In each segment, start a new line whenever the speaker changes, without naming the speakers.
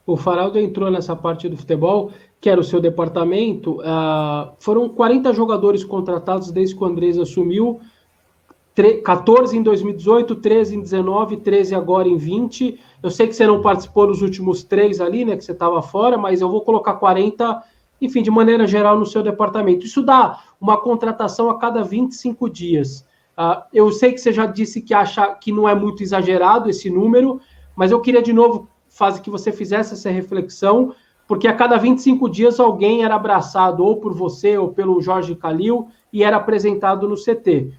O Faraldo entrou nessa parte do futebol, que era o seu departamento. Foram 40 jogadores contratados desde que o Andrés assumiu, 14 em 2018, 13 em 19, 13 agora em 20. Eu sei que você não participou dos últimos 3 ali, né, que você estava fora, mas eu vou colocar 40, enfim, de maneira geral no seu departamento. Isso dá uma contratação a cada 25 dias. Eu sei que você já disse que acha que não é muito exagerado esse número, mas eu queria de novo fazer que você fizesse essa reflexão, porque a cada 25 dias alguém era abraçado ou por você ou pelo Jorge Calil e era apresentado no CT.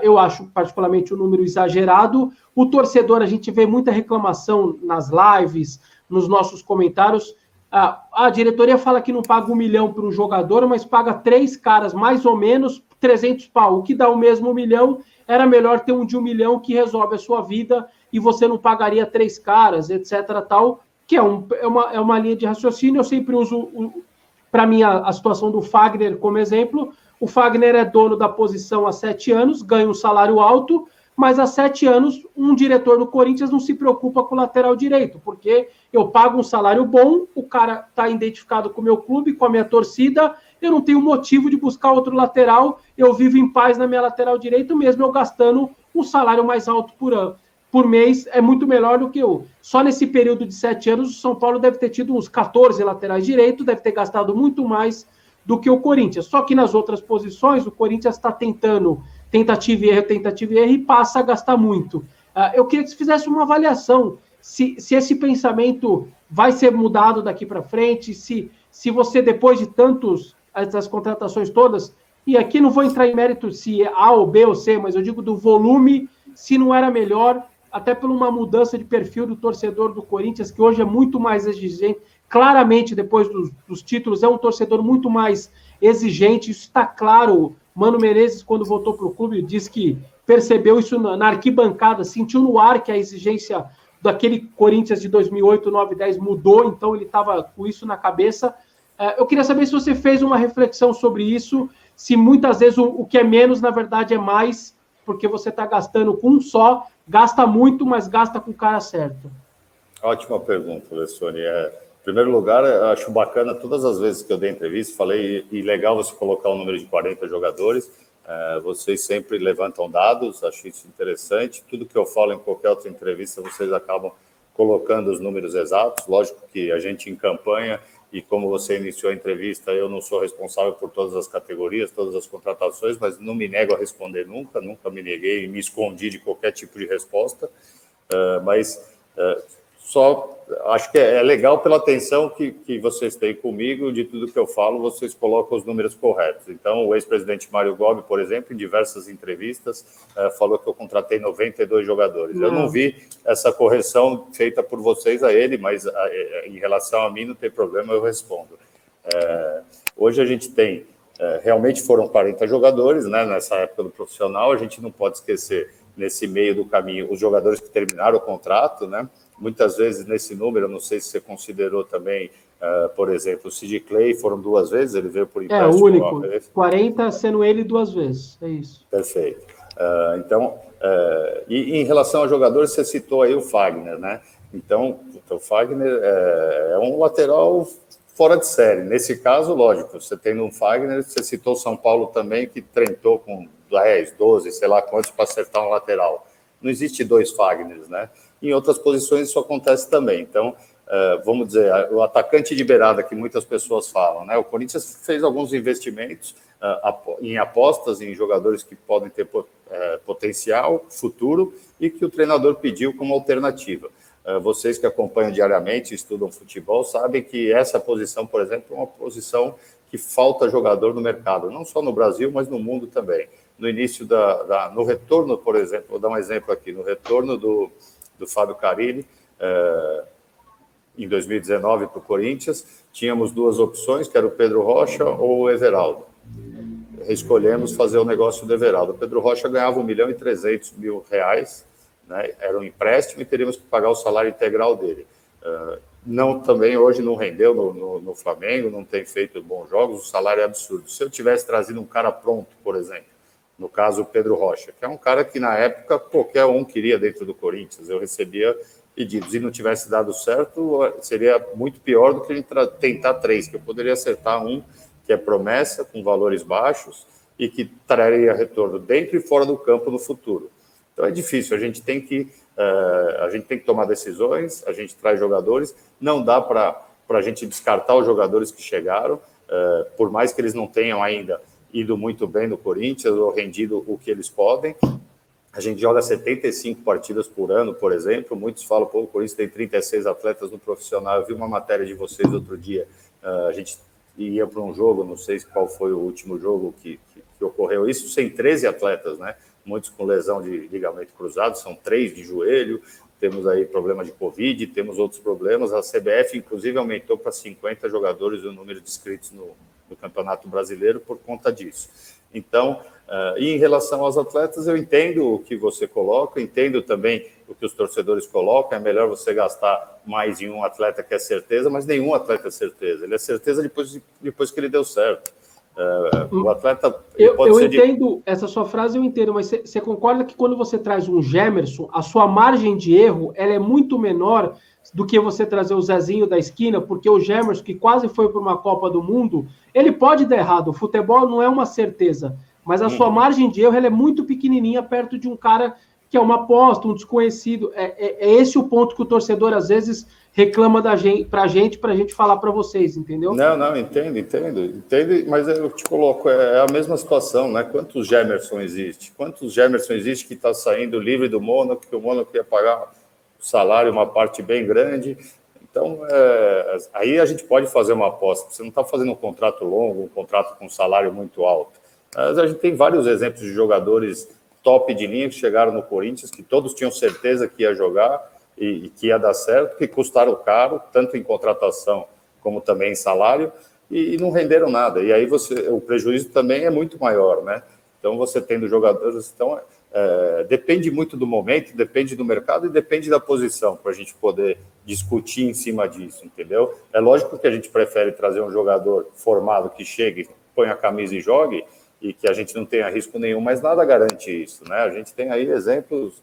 Eu acho particularmente um número exagerado. O torcedor, a gente vê muita reclamação nas lives, nos nossos comentários. A diretoria fala que não paga 1 milhão para um jogador, mas paga 3 caras, mais ou menos, 300 pau. O que dá o mesmo 1 milhão, era melhor ter um de 1 milhão que resolve a sua vida e você não pagaria 3 caras, etc. Tal, que é uma linha de raciocínio. Eu sempre uso, para mim, a situação do Fagner como exemplo. O Fagner é dono da posição há 7 anos, ganha um salário alto, mas há 7 anos um diretor do Corinthians não se preocupa com o lateral direito, porque eu pago um salário bom, o cara está identificado com o meu clube, com a minha torcida, eu não tenho motivo de buscar outro lateral, eu vivo em paz na minha lateral direito, mesmo eu gastando um salário mais alto por mês, é muito melhor do que eu. Só nesse período de 7 anos, o São Paulo deve ter tido uns 14 laterais direitos, deve ter gastado muito mais do que o Corinthians. Só que nas outras posições, o Corinthians está tentando tentativa e erro, e passa a gastar muito. Eu queria que você fizesse uma avaliação se esse pensamento vai ser mudado daqui para frente, se você, depois de essas contratações todas, e aqui não vou entrar em mérito se é A ou B ou C, mas eu digo do volume, se não era melhor, até por uma mudança de perfil do torcedor do Corinthians, que hoje é muito mais exigente, claramente, depois dos títulos, é um torcedor muito mais exigente, isso está claro. Mano Menezes, quando voltou para o clube, disse que percebeu isso na arquibancada, sentiu no ar que a exigência daquele Corinthians de 2008, 9, 10 mudou, então ele estava com isso na cabeça. Eu queria saber se você fez uma reflexão sobre isso, se muitas vezes o que é menos, na verdade, é mais, porque você está gastando com um só, gasta muito, mas gasta com o cara certo.
Ótima pergunta, Alessone. Em primeiro lugar, eu acho bacana, todas as vezes que eu dei entrevista, falei, e legal você colocar o número de 40 jogadores, vocês sempre levantam dados, acho isso interessante. Tudo que eu falo em qualquer outra entrevista, vocês acabam colocando os números exatos. Lógico que a gente em campanha, e como você iniciou a entrevista, eu não sou responsável por todas as categorias, todas as contratações, mas não me nego a responder nunca me neguei e me escondi de qualquer tipo de resposta, só acho que é legal pela atenção que vocês têm comigo, de tudo que eu falo, vocês colocam os números corretos. Então, o ex-presidente Mário Gobi, por exemplo, em diversas entrevistas, falou que eu contratei 92 jogadores. Eu não vi essa correção feita por vocês a ele, mas em relação a mim não tem problema, eu respondo. Hoje a gente tem, realmente foram 40 jogadores, né, nessa época do profissional, a gente não pode esquecer, nesse meio do caminho, os jogadores que terminaram o contrato, né? Muitas vezes nesse número, eu não sei se você considerou também, por exemplo, o Sid Clay foram 2 vezes, ele veio por empréstimo.
É, o único, 40 sendo ele 2 vezes, é isso.
Perfeito. Então, e em relação a jogadores, você citou aí o Fagner, né? Então, o Fagner é um lateral fora de série. Nesse caso, lógico, você tem um Fagner, você citou São Paulo também, que treinou com 10, 12, sei lá quantos para acertar um lateral. Não existe 2 Fagners, né? Em outras posições isso acontece também. Então, vamos dizer, o atacante de beirada que muitas pessoas falam, né? O Corinthians fez alguns investimentos em apostas em jogadores que podem ter potencial futuro e que o treinador pediu como alternativa. Vocês que acompanham diariamente, estudam futebol, sabem que essa posição, por exemplo, é uma posição que falta jogador no mercado, não só no Brasil, mas no mundo também. No início no retorno, por exemplo, vou dar um exemplo aqui, no retorno do Fábio Carilli, em 2019 para o Corinthians, tínhamos 2 opções, que era o Pedro Rocha ou o Everaldo. Escolhemos fazer o negócio do Everaldo. O Pedro Rocha ganhava R$1.300.000, né? Era um empréstimo e teríamos que pagar o salário integral dele. Também hoje não rendeu no Flamengo, não tem feito bons jogos, o salário é absurdo. Se eu tivesse trazido um cara pronto, por exemplo, No caso, o Pedro Rocha, que é um cara que, na época, qualquer um queria dentro do Corinthians. Eu recebia pedidos. E não tivesse dado certo, seria muito pior do que a gente tentar 3, que eu poderia acertar um que é promessa, com valores baixos, e que traria retorno dentro e fora do campo no futuro. Então é difícil, a gente tem que tomar decisões, a gente traz jogadores, não dá para a gente descartar os jogadores que chegaram, por mais que eles não tenham ainda ido muito bem no Corinthians ou rendido o que eles podem. A gente joga 75 partidas por ano, por exemplo. Muitos falam, pô, o Corinthians tem 36 atletas no profissional. Eu vi uma matéria de vocês outro dia. A gente ia para um jogo, não sei qual foi o último jogo que ocorreu isso, sem 13 atletas, né? Muitos com lesão de ligamento cruzado, são 3 de joelho. Temos aí problema de Covid, temos outros problemas. A CBF, inclusive, aumentou para 50 jogadores o número de inscritos no Campeonato Brasileiro por conta disso. Então, e em relação aos atletas, eu entendo o que você coloca, entendo também o que os torcedores colocam, é melhor você gastar mais em um atleta que é certeza, mas nenhum atleta é certeza, ele é certeza depois que ele deu certo. O atleta...
Eu entendo, essa sua frase eu entendo, mas você concorda que quando você traz um Gemerson, a sua margem de erro ela é muito menor do que você trazer o Zezinho da esquina, porque o Gemerson, que quase foi para uma Copa do Mundo, ele pode dar errado, o futebol não é uma certeza, mas a sua margem de erro ela é muito pequenininha perto de um cara que é uma aposta, um desconhecido. É esse o ponto que o torcedor às vezes reclama pra gente falar para vocês, entendeu?
Não, entendo, mas eu te coloco, é a mesma situação, né? Quantos Gemerson existe? Quantos Gemerson existe que está saindo livre do Mônaco, que o Mônaco ia pagar o salário, uma parte bem grande? Então, aí a gente pode fazer uma aposta. Você não está fazendo um contrato longo, um contrato com salário muito alto. Mas a gente tem vários exemplos de jogadores top de linha que chegaram no Corinthians, que todos tinham certeza que ia jogar e que ia dar certo, que custaram caro, tanto em contratação como também em salário, e não renderam nada. E aí o prejuízo também é muito maior, né? Então, você tendo jogadores... Então, depende muito do momento, depende do mercado e depende da posição para a gente poder discutir em cima disso, entendeu? É lógico que a gente prefere trazer um jogador formado que chegue, põe a camisa e jogue, e que a gente não tenha risco nenhum, mas nada garante isso, né? A gente tem aí exemplos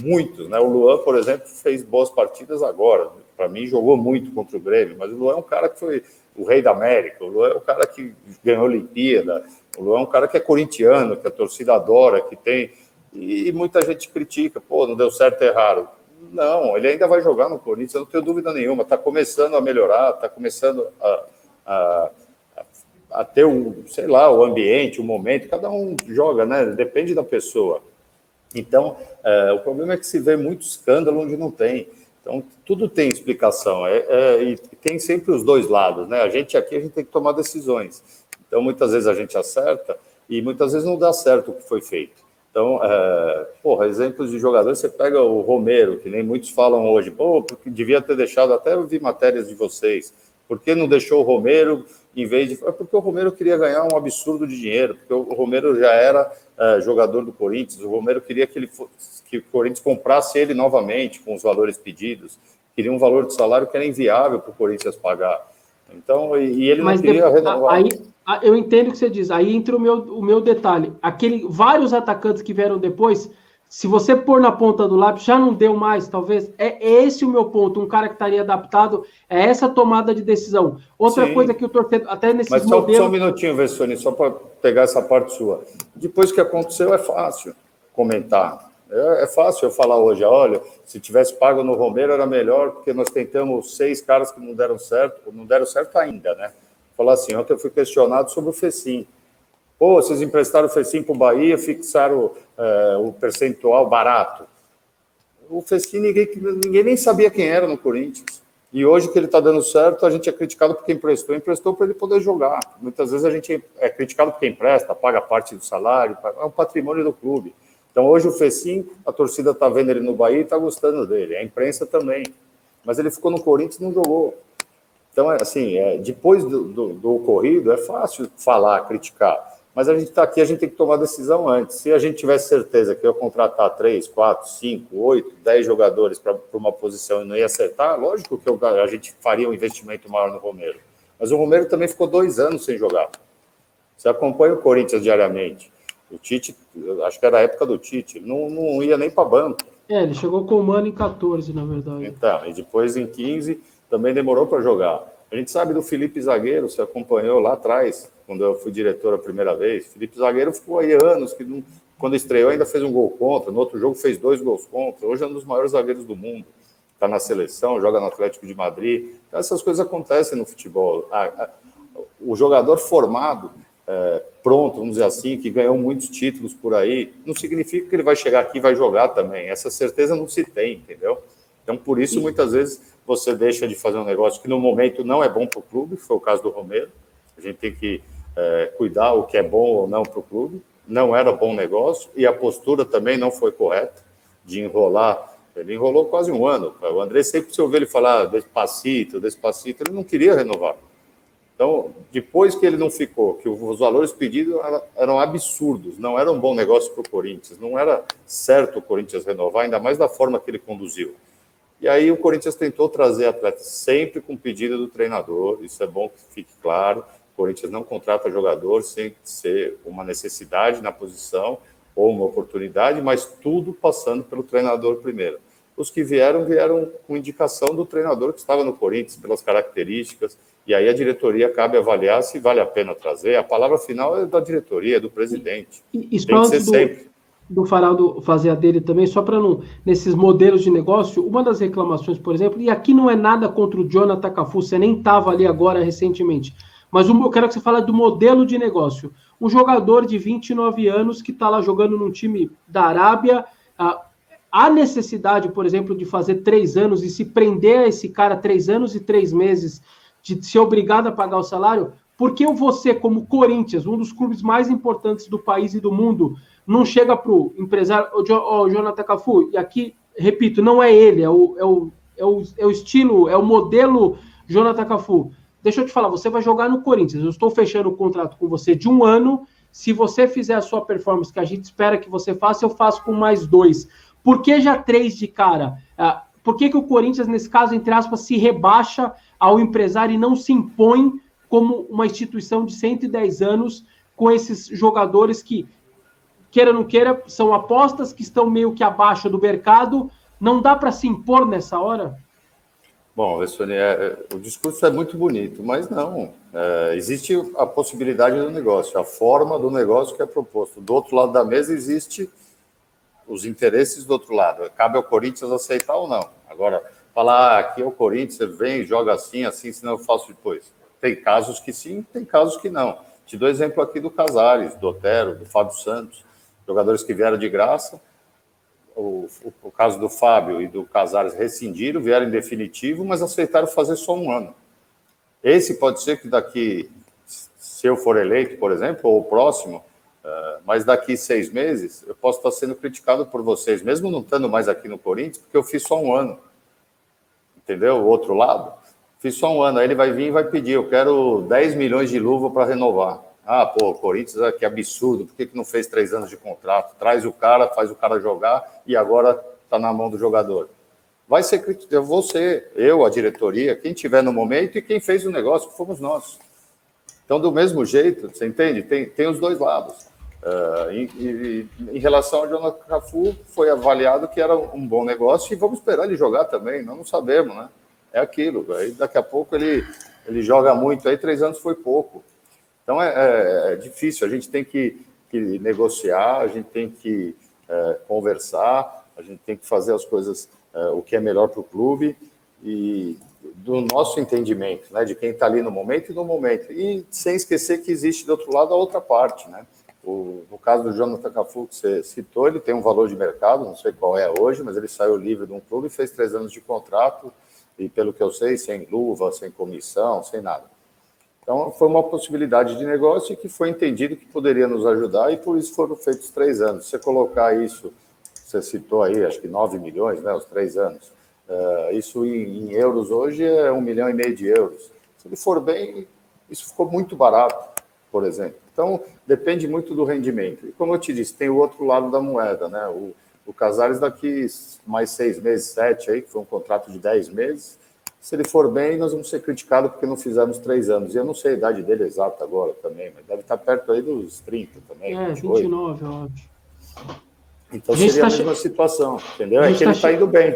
muitos, né? O Luan, por exemplo, fez boas partidas agora. Para mim, jogou muito contra o Grêmio, mas o Luan é um cara que foi o rei da América, o Luan é um cara que ganhou a Olimpíada, o Luan é um cara que é corintiano, que a torcida adora, que tem... E muita gente critica, pô, não deu certo, é raro. Não, ele ainda vai jogar no Corinthians, eu não tenho dúvida nenhuma, está começando a melhorar, está começando a ter o ambiente, o momento, cada um joga, né? Depende da pessoa. Então, o problema é que se vê muito escândalo onde não tem. Então, tudo tem explicação, e tem sempre os dois lados, né? A gente tem que tomar decisões. Então, muitas vezes a gente acerta e muitas vezes não dá certo o que foi feito. Então, exemplos de jogadores, você pega o Romero, que nem muitos falam hoje, porque devia ter deixado, até eu vi matérias de vocês, por que não deixou o Romero em vez de... Porque o Romero queria ganhar um absurdo de dinheiro, porque o Romero já era jogador do Corinthians, o Romero queria que o Corinthians comprasse ele novamente com os valores pedidos, queria um valor de salário que era inviável para o Corinthians pagar. Então, e ele não queria renovar.
Aí, eu entendo o que você diz, aí entra o meu detalhe. Vários atacantes que vieram depois, se você pôr na ponta do lápis, já não deu mais, talvez. É esse o meu ponto, um cara que estaria adaptado, é essa tomada de decisão. Outra coisa que o torcedor, até nesses modelos...
Mas só um minutinho, Vessone, só para pegar essa parte sua. Depois que aconteceu, é fácil comentar. É fácil eu falar hoje, olha, se tivesse pago no Romero era melhor, porque nós tentamos 6 caras que não deram certo ainda, né? Falar assim, ontem eu fui questionado sobre o Fecim. Pô, vocês emprestaram o Fecim para o Bahia, fixaram o percentual barato. O Fecim, ninguém nem sabia quem era no Corinthians. E hoje que ele está dando certo, a gente é criticado porque emprestou para ele poder jogar. Muitas vezes a gente é criticado porque empresta, paga parte do salário, é um patrimônio do clube. Então, hoje o Fecim, a torcida está vendo ele no Bahia e está gostando dele, a imprensa também. Mas ele ficou no Corinthians e não jogou. Então, depois do ocorrido, é fácil falar, criticar. Mas a gente está aqui, a gente tem que tomar decisão antes. Se a gente tivesse certeza que eu ia contratar 3, 4, 5, 8, 10 jogadores para uma posição e não ia acertar, lógico que a gente faria um investimento maior no Romero. Mas o Romero também ficou 2 anos sem jogar. Você acompanha o Corinthians diariamente. O Tite, acho que era a época do Tite, não ia nem para banco.
Ele chegou com o Mano em 14, na verdade.
Então, e depois em 15 também demorou para jogar. A gente sabe do Felipe Zagueiro, você acompanhou lá atrás, quando eu fui diretor a primeira vez. Felipe Zagueiro ficou aí anos, que não, quando estreou ainda fez um gol contra, no outro jogo fez 2 gols contra. Hoje é um dos maiores zagueiros do mundo. Está na seleção, joga no Atlético de Madrid. Então, essas coisas acontecem no futebol. O jogador formado, pronto, vamos dizer assim, que ganhou muitos títulos por aí, não significa que ele vai chegar aqui e vai jogar também. Essa certeza não se tem, entendeu? Então, por isso, muitas vezes, você deixa de fazer um negócio que no momento não é bom para o clube, foi o caso do Romero. A gente tem que cuidar o que é bom ou não para o clube. Não era bom negócio e a postura também não foi correta de enrolar. Ele enrolou quase um ano. O André, sempre se ouvir ele falar despacito, despacito, ele não queria renovar. Então, depois que ele não ficou, que os valores pedidos eram absurdos, não era um bom negócio para o Corinthians, não era certo o Corinthians renovar, ainda mais da forma que ele conduziu. E aí o Corinthians tentou trazer atletas sempre com pedido do treinador, isso é bom que fique claro, o Corinthians não contrata jogador sem ser uma necessidade na posição ou uma oportunidade, mas tudo passando pelo treinador primeiro. Os que vieram com indicação do treinador que estava no Corinthians, pelas características, e aí a diretoria cabe avaliar se vale a pena trazer. A palavra final é da diretoria, é do presidente.
Isso tem que ser sempre. Do Faraldo fazer a dele também, só para não, nesses modelos de negócio, uma das reclamações, por exemplo, e aqui não é nada contra o Jonathan Cafu, você nem estava ali agora recentemente, mas eu quero que você fale do modelo de negócio. Um jogador de 29 anos que está lá jogando num time da Arábia, há necessidade, por exemplo, de fazer 3 anos e se prender a esse cara 3 anos e 3 meses, de ser obrigado a pagar o salário? Porque você, como Corinthians, um dos clubes mais importantes do país e do mundo, não chega para o empresário, o Jonathan Cafu, e aqui, repito, não é ele, é o estilo, é o modelo Jonathan Cafu. Deixa eu te falar, você vai jogar no Corinthians, eu estou fechando o contrato com você de 1 ano, se você fizer a sua performance que a gente espera que você faça, eu faço com mais 2. Por que já 3 de cara? Por que o Corinthians, nesse caso, entre aspas, se rebaixa ao empresário e não se impõe como uma instituição de 110 anos com esses jogadores que, queira ou não queira, são apostas que estão meio que abaixo do mercado? Não dá para se impor nessa hora?
Bom, o discurso é muito bonito, mas não. Existe a possibilidade do negócio, a forma do negócio que é proposto. Do outro lado da mesa existe os interesses do outro lado. Cabe ao Corinthians aceitar ou não. Agora, falar aqui é o Corinthians, você vem e joga assim, senão eu faço depois. Tem casos que sim, tem casos que não. Te dou exemplo aqui do Casares, do Otero, do Fábio Santos, jogadores que vieram de graça. O caso do Fábio e do Casares rescindiram, vieram em definitivo, mas aceitaram fazer só 1 ano. Esse pode ser que daqui, se eu for eleito, por exemplo, ou o próximo, mas daqui 6 meses, eu posso estar sendo criticado por vocês, mesmo não estando mais aqui no Corinthians, porque eu fiz só 1 ano. Entendeu? O outro lado. Fiz só 1 ano. Aí ele vai vir e vai pedir, eu quero 10 milhões de luva para renovar. O Corinthians, que absurdo, por que não fez 3 anos de contrato? Traz o cara, faz o cara jogar e agora está na mão do jogador. Vai ser criticado, você, eu, a diretoria, quem tiver no momento e quem fez o negócio, que fomos nós. Então, do mesmo jeito, você entende? Tem os dois lados. Em relação ao Jonathan Cafu, foi avaliado que era um bom negócio e vamos esperar ele jogar também, nós não sabemos, né? É aquilo, aí daqui a pouco ele joga muito, aí 3 anos foi pouco. Então é difícil, a gente tem que negociar, a gente tem que conversar, a gente tem que fazer as coisas, o que é melhor para o clube e do nosso entendimento, né? De quem está ali no momento e no momento. E sem esquecer que existe do outro lado a outra parte, né? No caso do Jonathan Cafu, que você citou, ele tem um valor de mercado, não sei qual é hoje, mas ele saiu livre de um clube e fez 3 anos de contrato, e pelo que eu sei, sem luva, sem comissão, sem nada. Então, foi uma possibilidade de negócio que foi entendido que poderia nos ajudar, e por isso foram feitos 3 anos. Se você colocar isso, você citou aí, acho que 9 milhões, né, os 3 anos, isso em euros hoje é 1,5 milhão de euros. Se ele for bem, isso ficou muito barato, por exemplo. Então, depende muito do rendimento. E como eu te disse, tem o outro lado da moeda, né? O Casares daqui mais 6 meses, 7, aí, que foi um contrato de 10 meses. Se ele for bem, nós vamos ser criticados porque não fizemos 3 anos. E eu não sei a idade dele exata agora também, mas deve estar perto aí dos 30 também.
29, eu acho.
Então seria a mesma situação, entendeu? É que ele está indo bem.